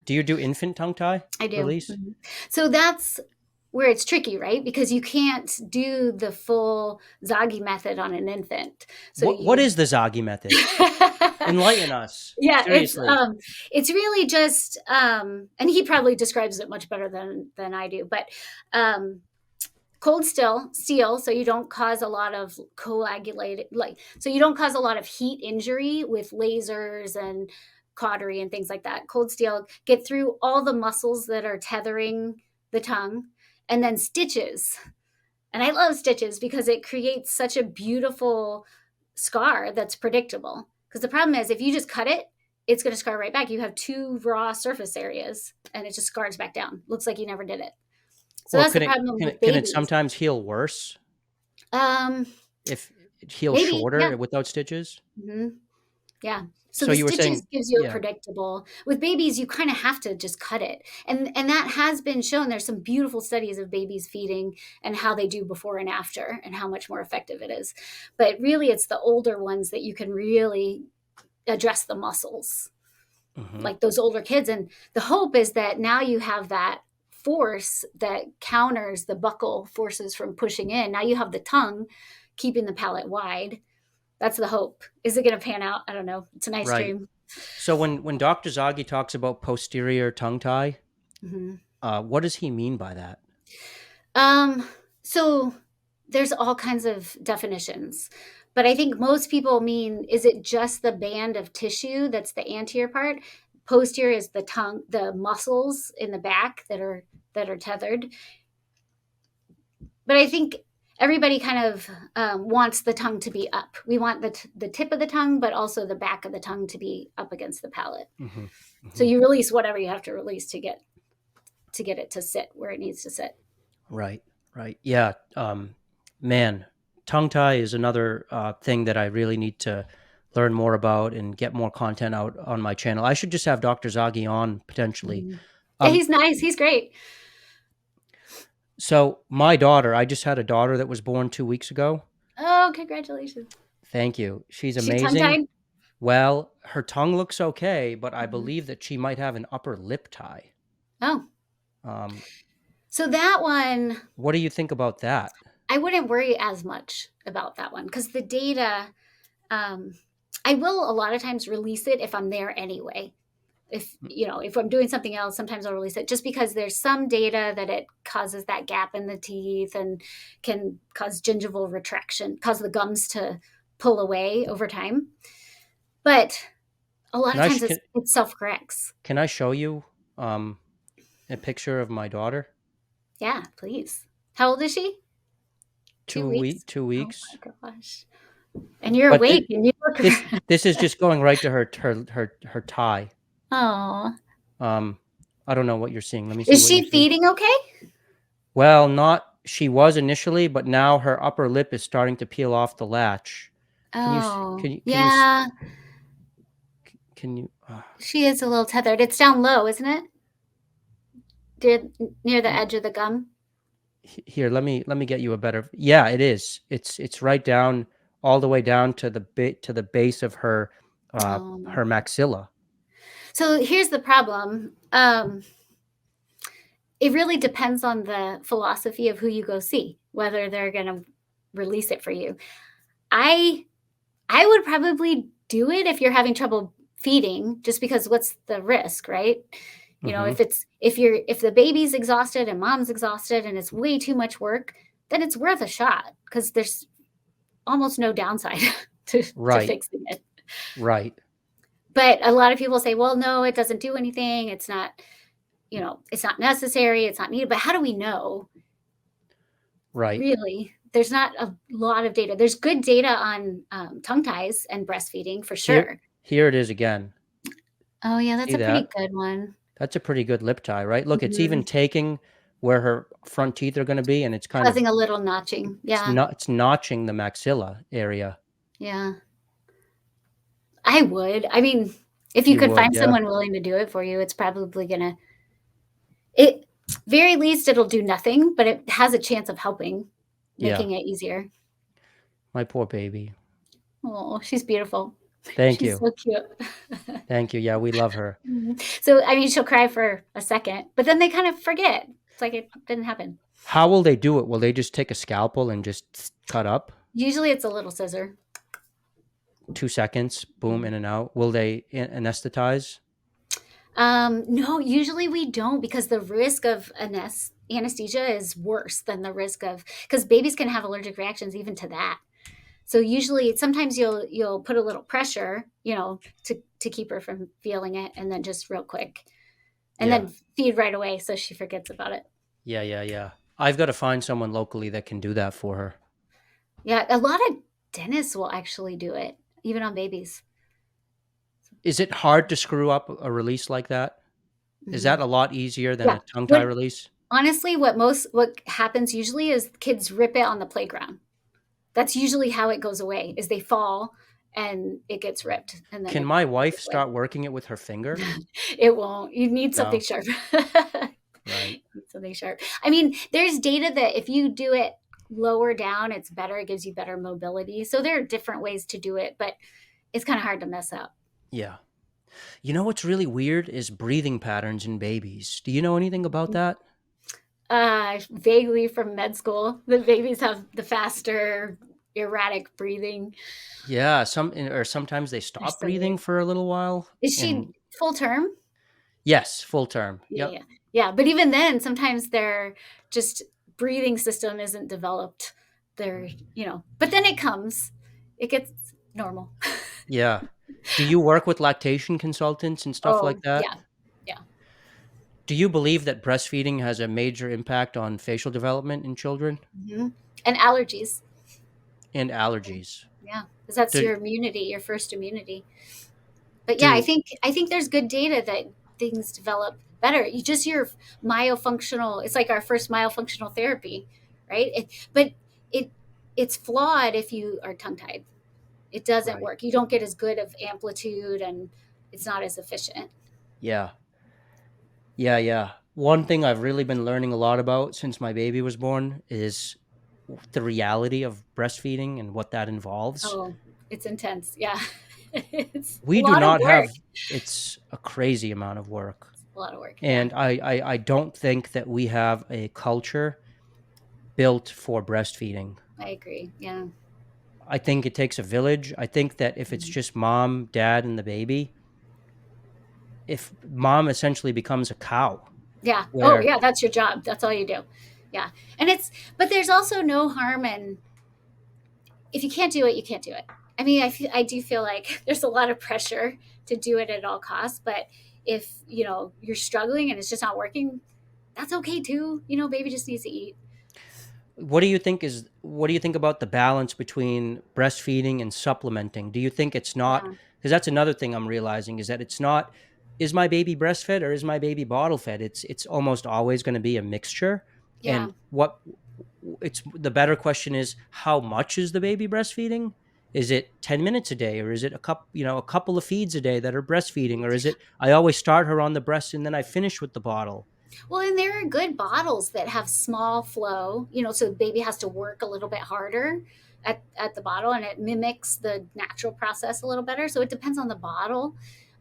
Do you do infant tongue tie I do. release? So that's where it's tricky, right? Because you can't do the full Zoggy method on an infant. So What you is the Zoggy method? Enlighten us. Yeah, Seriously. it's really just and he probably describes it much better than I do, but um cold steel, so you don't cause a lot of coagulated, like, so you don't cause a lot of heat injury with lasers and cautery and things like that. Cold steel, get through all the muscles that are tethering the tongue, and then stitches. And I love stitches because it creates such a beautiful scar that's predictable. Because the problem is, if you just cut it, it's going to scar right back. You have two raw surface areas and it just scars back down. Looks like you never did it. So Well, that's the can it problem can with it can it babies. sometimes heal worse Um, if it heals Maybe, yeah. shorter without stitches? Hmm. Yeah. So So the you were stitches saying, gives you a yeah, predictable. With babies, you kind of have to just cut it, and that has been shown. There's some beautiful studies of babies feeding and how they do before and after, and how much more effective it is. But really, it's the older ones that you can really address the muscles, hmm, like those older kids. And the hope is that now you have that force that counters the buccal forces from pushing in. Now you have the tongue keeping the palate wide. That's the hope. Is it going to pan out? I don't know. It's a nice right. dream. So when Dr. Zagi talks about posterior tongue tie, Hmm. what does he mean by that? Um, so there's all kinds of definitions, but I think most people mean, is it just the band of tissue that's the anterior part? Posterior is the tongue, the muscles in the back that are tethered. But I think everybody kind of wants the tongue to be up. We want the tip of the tongue, but also the back of the tongue to be up against the palate. Hmm, So hmm. you release whatever you have to release to get it to sit where it needs to sit. Right, right. Yeah. Man, tongue tie is another thing that I really need to learn more about and get more content out on my channel. I should just have Dr. Zagi on potentially. Mhm. Yeah, Um, he's nice. He's great. so my daughter, I just had a daughter that was born 2 weeks ago. Oh, congratulations. Thank you. She's She tongue amazing. tied? Well, her tongue looks okay, but I Mhm. believe that she might have an upper lip tie. Oh, Um, so that one, what do you think about that? I wouldn't worry as much about that one because the data, um, I will a lot of times release it if I'm there anyway. If I'm doing something else, sometimes I'll release it just because there's some data that it causes that gap in the teeth and can cause gingival retraction, cause the gums to pull away over time. But a lot Can of I times sh- it self corrects. can I show you um, a picture of my daughter? Yeah, please. How old is she? Two Two week, weeks. two Oh weeks. my gosh. And you're But awake and you look. this is just going right to her tie. Oh, Um, I don't know what you're seeing. Let me see is what you're she seeing. feeding okay? Well, not she was initially, but now her upper lip is starting to peel off the latch. Can you Oh, can you yeah. can you She is a little tethered. It's down low, isn't it? Near, near the edge of the gum. here, let me get you a better. Yeah, it is. It's right down all the way down to the base of Oh. her maxilla. So here's the problem. It really depends on the philosophy of who you go see, whether they're going to release it for you. I I would probably do it if you're having trouble feeding, just because what's the risk, right? Hmm. If the baby's exhausted and mom's exhausted and it's way too much work, then it's worth a shot because there's almost no downside to Right, fixing it. right, But a lot of people say, well, no, it doesn't do anything. It's not necessary. It's not needed. But how do we know? right. Really, there's not a lot of data. There's good data on tongue ties and breastfeeding for Here, sure. here it is again. Oh, yeah, that's See a pretty that? good one. That's a pretty good lip tie, right? Look, it's even Mhm. taking where her front teeth are going to be, and it's kind of Causing a little notching. Yeah, it's notching the maxilla area. yeah. I would. I mean, if you You could would, find yeah, someone willing to do it for you, it's probably gonna it very least it'll do nothing, but it has a chance of helping, yeah. making it easier. My poor baby. Oh, she's beautiful. Thank She's you. so cute. Thank you. Yeah, we love her. Mhm. So, I mean, she'll cry for a second, but then they kind of forget. It's like it didn't happen. How will they do it? Will they just take a scalpel and just cut up? Usually it's a little scissor. 2 seconds, boom, in Mhm. and out. Will they anesthetize? No, usually we don't because the risk of anesthesia is worse than the risk of because babies can have allergic reactions even to that. So usually, sometimes you'll put a little pressure, to keep her from feeling it, and then just real quick, and Yeah. then feed right away so she forgets about it. Yeah, yeah, yeah. I've got to find someone locally that can do that for her. Yeah, a lot of dentists will actually do it, even on babies. Is it hard to screw up a release like that? Is that Mhm. a lot easier than Yeah. a tongue tie What release? honestly, what happens usually is kids rip it on the playground. That's usually how it goes away. Is they fall and it gets ripped, and then Can it my wife goes away. start working it with her finger? It won't. You need something No. sharp. Right. Need something sharp. I mean, there's data that if you do it lower down, it's better. It gives you better mobility. So there are different ways to do it, but it's kind of hard to mess up. Yeah. You know what's really weird is breathing patterns in babies. Do you know anything about that? Vaguely from med school, the babies have the faster, erratic breathing. Yeah, or sometimes they They're stop so weird. breathing for a little while. Is she And full term? yes, full term. Yeah, Yep. yeah, yeah. But even then, sometimes their just breathing system isn't developed. But then it comes, it gets normal. Yeah. Do you work with lactation consultants and stuff like Oh, that? yeah, yeah. Do you believe that breastfeeding has a major impact on facial development in children Hmm. And allergies. and allergies? Yeah, because that's Do your immunity, your first immunity. But yeah, I do think I think there's good data that things develop better. Your myofunctional. It's like our first myofunctional therapy, right? But it it's flawed if you are tongue tied. It doesn't right. work. You don't get as good of amplitude, and it's not as efficient. Yeah. Yeah, yeah. One thing I've really been learning a lot about since my baby was born is the reality of breastfeeding and what that involves. Oh, it's intense. Yeah, it's a We do lot of not work. have It's a crazy amount of work. A lot of work. Yeah, And I don't think that we have a culture built for breastfeeding. I agree. Yeah. I think it takes a village. I think that if it's Mhm. just mom, dad, and the baby, if mom essentially becomes a cow, Yeah. Oh, where yeah. That's your job. That's all you do. Yeah. But there's also no harm in if you can't do it, you can't do it. I mean, I do feel like there's a lot of pressure to do it at all costs, but if you're struggling and it's just not working, that's okay too. Baby just needs to eat. what do you think about the balance between breastfeeding and supplementing? Do you think it's not, Yeah. because that's another thing I'm realizing is that it's not, is my baby breastfed or is my baby bottle fed? It's almost always going to be a mixture. Yeah. And what it's the better question is, how much is the baby breastfeeding? Is it 10 minutes a day, or is it a couple of feeds a day that are breastfeeding, or is it I always start her on the breast and then I finish with the bottle? Well, and there are good bottles that have small flow, so the baby has to work a little bit harder at the bottle and it mimics the natural process a little better. So it depends on the bottle.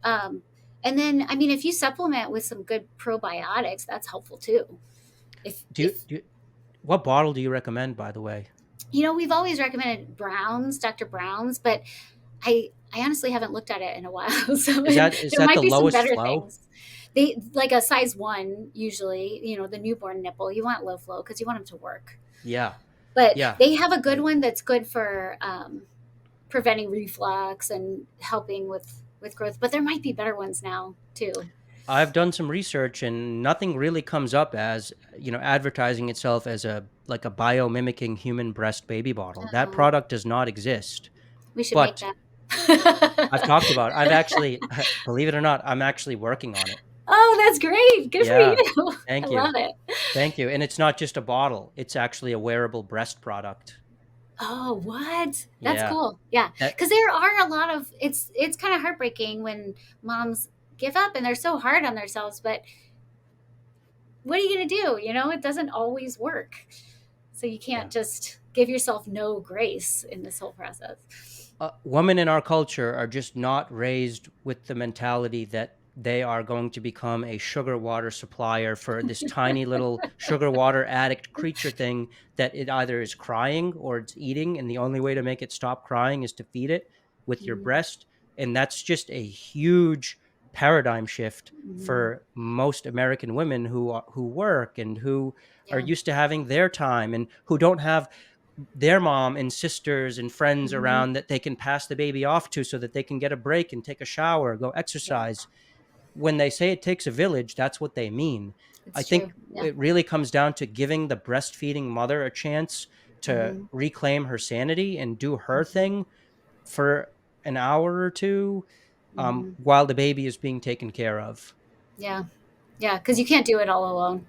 Um, and then, I mean, if you supplement with some good probiotics, that's helpful too. If Do you What bottle do you recommend, by the way? we've always recommended Browns, Dr. Brown's, but I honestly haven't looked at it in a while, so Is there that might the be some lowest better flow? things. They like a size one usually. The newborn nipple. You want low flow because you want them to work. Yeah. But Yeah. they have a good Right. one that's good for preventing reflux and helping with growth. But there might be better ones now too. I've done some research and nothing really comes up as, advertising itself as a biomimicking human breast baby bottle. That Um, product does not exist. we should make But I've that. talked about it. I've actually believe it or not, I'm actually working on it. Oh, that's great. Good for you. Yeah. I Thank you. love it. Thank you. And it's not just a bottle. It's actually a wearable breast product. Oh, what? That's Yeah. cool. Yeah. That Because there are a lot of it's kind of heartbreaking when moms give up and they're so hard on themselves, but what are you going to do? It doesn't always work. So you yeah. can't just give yourself no grace in this whole process. Women in our culture are just not raised with the mentality that they are going to become a sugar water supplier for this tiny little sugar water addict creature thing that it either is crying or it's eating, and the only way to make it stop crying is to feed it with your Mhm. breast. And that's just a huge paradigm shift Mhm. for most American women who work and who are Yeah. used to having their time and who don't have their mom and sisters and friends Mhm. around that they can pass the baby off to so that they can get a break and take a shower, go Yeah, exercise. When they say it takes a village, that's what they mean. I it's true. think Yeah. it really comes down to giving the breastfeeding mother a chance to Mhm. reclaim her sanity and do her Mhm. thing for an hour or two, Mhm. while the baby is being taken care of. Yeah. Yeah, because you can't do it all alone.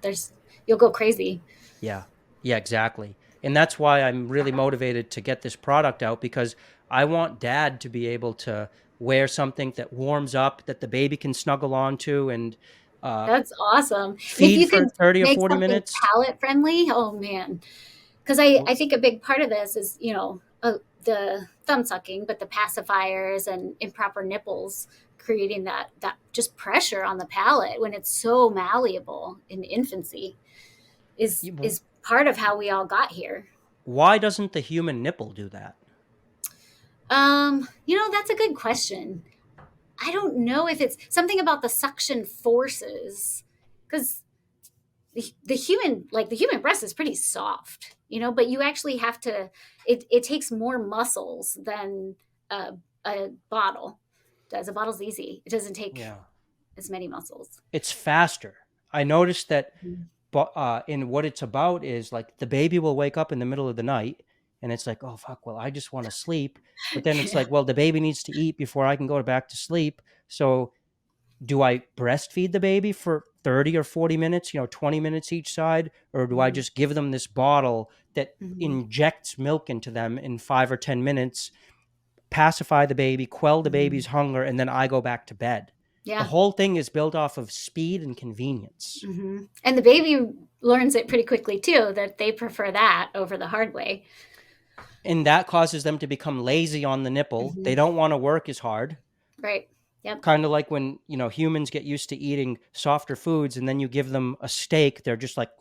You'll go crazy. Yeah. Yeah, exactly. And that's why I'm really motivated to get this product out, because I want dad to be able to wear something that warms up, that the baby can snuggle onto and uh, That's awesome. And if feed you for could 30 or make 40 something minutes. palate friendly, oh man. Because I think a big part of this is, the thumb sucking, but the pacifiers and improper nipples creating that just pressure on the palate when it's so malleable in infancy is part of how we all got here. Why doesn't the human nipple do that? That's a good question. I don't know if it's something about the suction forces, because the human breast is pretty soft, but you actually have to. It takes more muscles than a, a bottle does. A bottle's easy. It doesn't take Yeah. as many muscles. It's faster. I noticed that. Mhm. But and what it's about is like the baby will wake up in the middle of the night and it's like, oh fuck, well I just want to sleep. But then it's Yeah. like, well, the baby needs to eat before I can go back to sleep. So do I breastfeed the baby for 30 or 40 minutes, 20 minutes each side, or do I Mhm. just give them this bottle that Mhm. injects milk into them in 5 or 10 minutes, pacify the baby, quell the Mhm. baby's hunger, and then I go back to bed? The Yeah. whole thing is built off of speed and convenience. And the baby learns it pretty quickly too, that they prefer that over the hard way. And that causes them to become lazy on the nipple. They Hmm. don't want to work as hard. Right. Yep. Kind of like when, humans get used to eating softer foods and then you give them a steak, they're just like,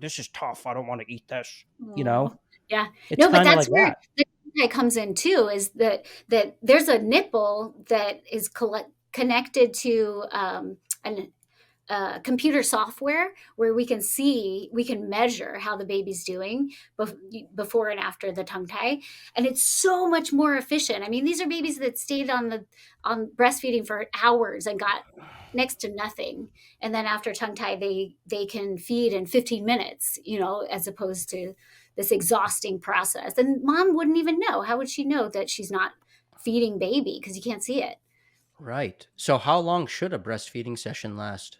this is tough. I don't want to eat this. You Oh, know, yeah. it's No, but kind of that's like where that. the guy comes in too, is that there's a nipple that is connected to an computer software where we can measure how the baby's doing before and after the tongue tie, and it's so much more efficient. I mean, these are babies that stayed on breastfeeding for hours and got next to nothing, and then after tongue tie they can feed in 15 minutes, as opposed to this exhausting process, and mom wouldn't even know. How would she know that she's not feeding baby because you can't see it? Right. So, how long should a breastfeeding session last?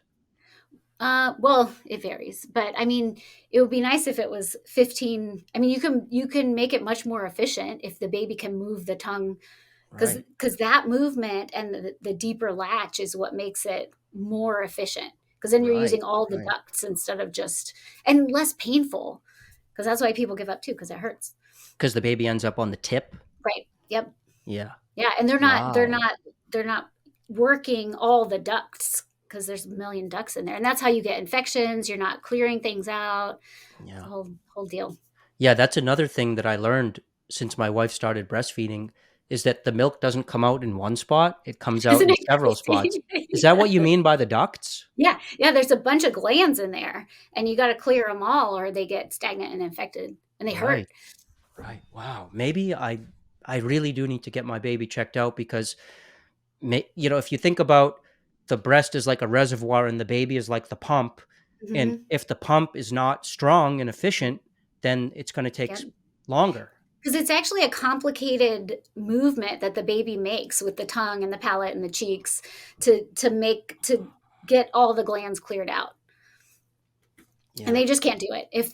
Well, it varies, but I mean, it would be nice if it was 15. I mean, you can make it much more efficient if the baby can move the tongue, because Right. that movement and the deeper latch is what makes it more efficient. Because then you're Right. using all the Right. ducts instead of just, and less painful. Because that's why people give up too, because it hurts. Because the baby ends up on the tip. Right. Yep. Yeah. Yeah, and Wow. they're not working all the ducts because there's a million ducts in there, and that's how you get infections. You're not clearing things out. It's a Yeah. whole deal. Yeah. That's another thing that I learned since my wife started breastfeeding is that the milk doesn't come out in one spot, it comes out Isn't in it several spots. crazy? Is that what you Yeah. mean by the ducts? Yeah, yeah, there's a bunch of glands in there, and you got to clear them all, or they get stagnant and infected, and they hurt. Right. Right. Wow. Maybe I really do need to get my baby checked out because if you think about the breast is like a reservoir and the baby is like the pump, and Hmm. if the pump is not strong and efficient, then it's going to take Yep. longer. Because it's actually a complicated movement that the baby makes with the tongue and the palate and the cheeks to get all the glands cleared out. And Yeah. they just can't do it. If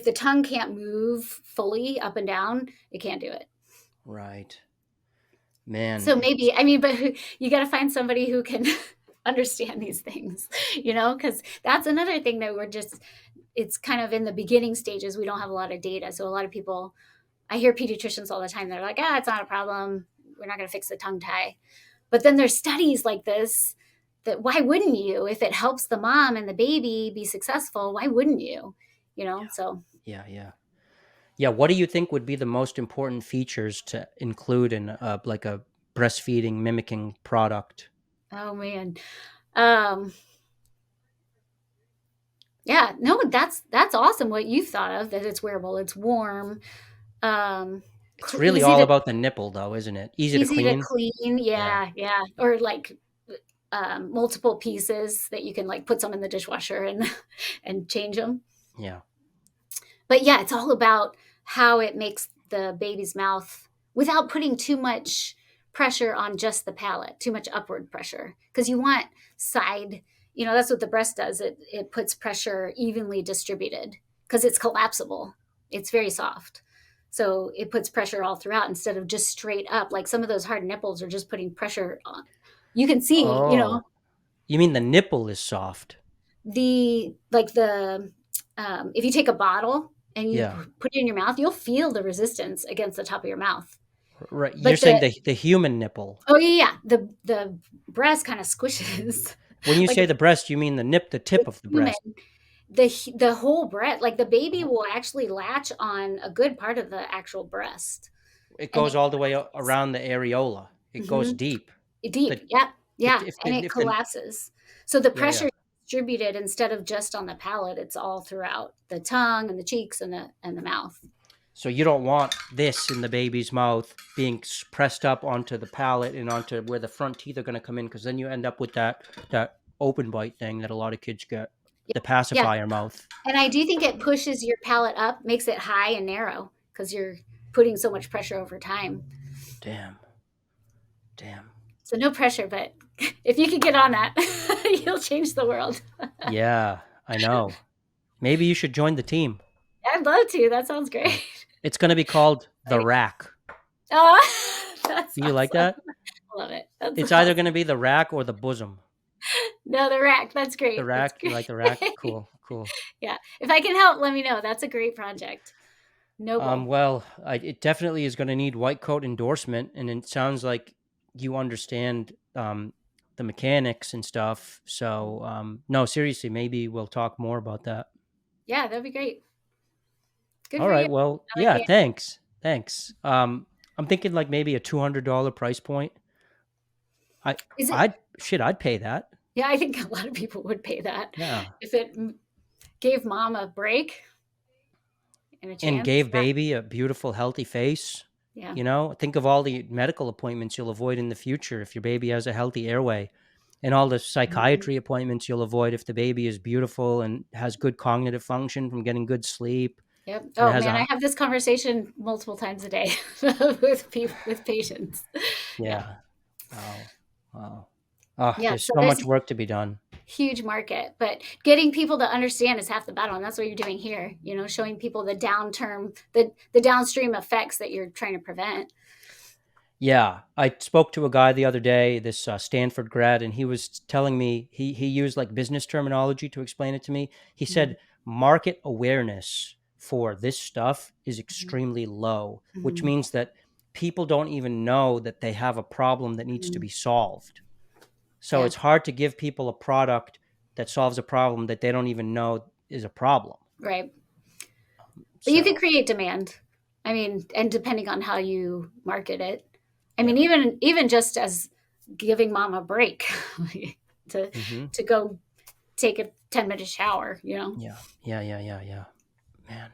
the tongue can't move fully up and down, it can't do it. Right. Man, So maybe, I mean, but you got to find somebody who can understand these things, because that's another thing that it's kind of in the beginning stages. We don't have a lot of data. So a lot of people, I hear pediatricians all the time. They're like, it's not a problem. we're not going to fix the tongue tie. But then there's studies like this that why wouldn't you? If it helps the mom and the baby be successful, why wouldn't you? You know, so Yeah, yeah. Yeah, what do you think would be the most important features to include in like a breastfeeding mimicking product? oh man. Um yeah, no, that's awesome what you thought of, that it's wearable, it's warm, um It's really easy all to about the nipple though, isn't it? Easy to easy to clean. clean. Yeah. Yeah, yeah. Or like multiple pieces that you can like put some in the dishwasher and and change them. Yeah. But yeah, it's all about how it makes the baby's mouth without putting too much pressure on just the palate, too much upward pressure. Because you want side, you know, that's what the breast does. It puts pressure evenly distributed because it's collapsible. It's very soft. So it puts pressure all throughout instead of just straight up. Like some of those hard nipples are just putting pressure on. You can see, you know, Oh, you mean the nipple is soft? the like the if you take a bottle and you Yeah. put it in your mouth, you'll feel the resistance against the top of your mouth. Right. You're But saying the the human nipple. oh yeah, yeah, the breast kind of squishes When you like say the breast, you mean the the tip of the human. breast. The whole breast, like the baby Oh, will actually latch on a good part of the actual breast, it and goes it all the way around the areola. It goes mhm, deep. deep. The Yeah, yeah, if and it if the collapses. So the yeah, yeah. pressure is distributed instead of just on the palate. It's all throughout the tongue and the cheeks and the mouth. So you don't want this in the baby's mouth being pressed up onto the palate and onto where the front teeth are going to come in, because then you end up with that open bite thing that a lot of kids get, Yeah, the yeah. pacifier mouth. And I do think it pushes your palate up, makes it high and narrow because you're putting so much pressure over time. Damn, damn. So no pressure, but if you could get on that, you'll change the world. Yeah, I know. Maybe you should join the team. I'd love to. That sounds Yeah. great. It's going to be called the I, rack. oh, that's Do you like awesome. that? I love it. That's It's either awesome. going to be the rack or the bosom. No, the rack. That's The great. That's rack, you like the rack? great. Cool, cool. Yeah. If I can help, let me know. That's a great project. Noble. Well, it definitely is going to need white coat endorsement, and it sounds like you understand the mechanics and stuff. So, no, seriously, maybe we'll talk more about that. Yeah, that'd be great. Good All for you. right. Well, I like yeah. it. Thanks. Thanks. I'm thinking like maybe a $200 price point. I, Is it? I'd shit. I'd pay that. Yeah, I think a lot of people would pay that Yeah. if it gave mom a break and a And chance. gave baby a beautiful, healthy face. Yeah. You know, think of all the medical appointments you'll avoid in the future if your baby has a healthy airway, and all the Mhm. psychiatry appointments you'll avoid if the baby is beautiful and has good cognitive function from getting good sleep Yep. and Oh has man, I a have this conversation multiple times a day with patients. Yeah. yeah. Wow. Wow. Oh, Yeah. there's So so there's much work to be done. huge market, but getting people to understand is half the battle, and that's what you're doing here. You know, showing people the down term, the downstream effects that you're trying to prevent. Yeah, I spoke to a guy the other day, this Stanford grad, and he was telling me he used like business terminology to explain it to me. He Mhm. said market awareness for this stuff is Mhm. extremely low, which Mhm. means that people don't even know that they have a problem that needs to Mhm. be solved. So Yeah. it's hard to give people a product that solves a problem that they don't even know is a problem. Right. But you could So, create demand. I mean, and depending on how you market it. I mean, yeah. even just as giving mom a break to Hmm. to go take a 10-minute shower, you know. Yeah. Yeah. Yeah. Yeah. Yeah. Man.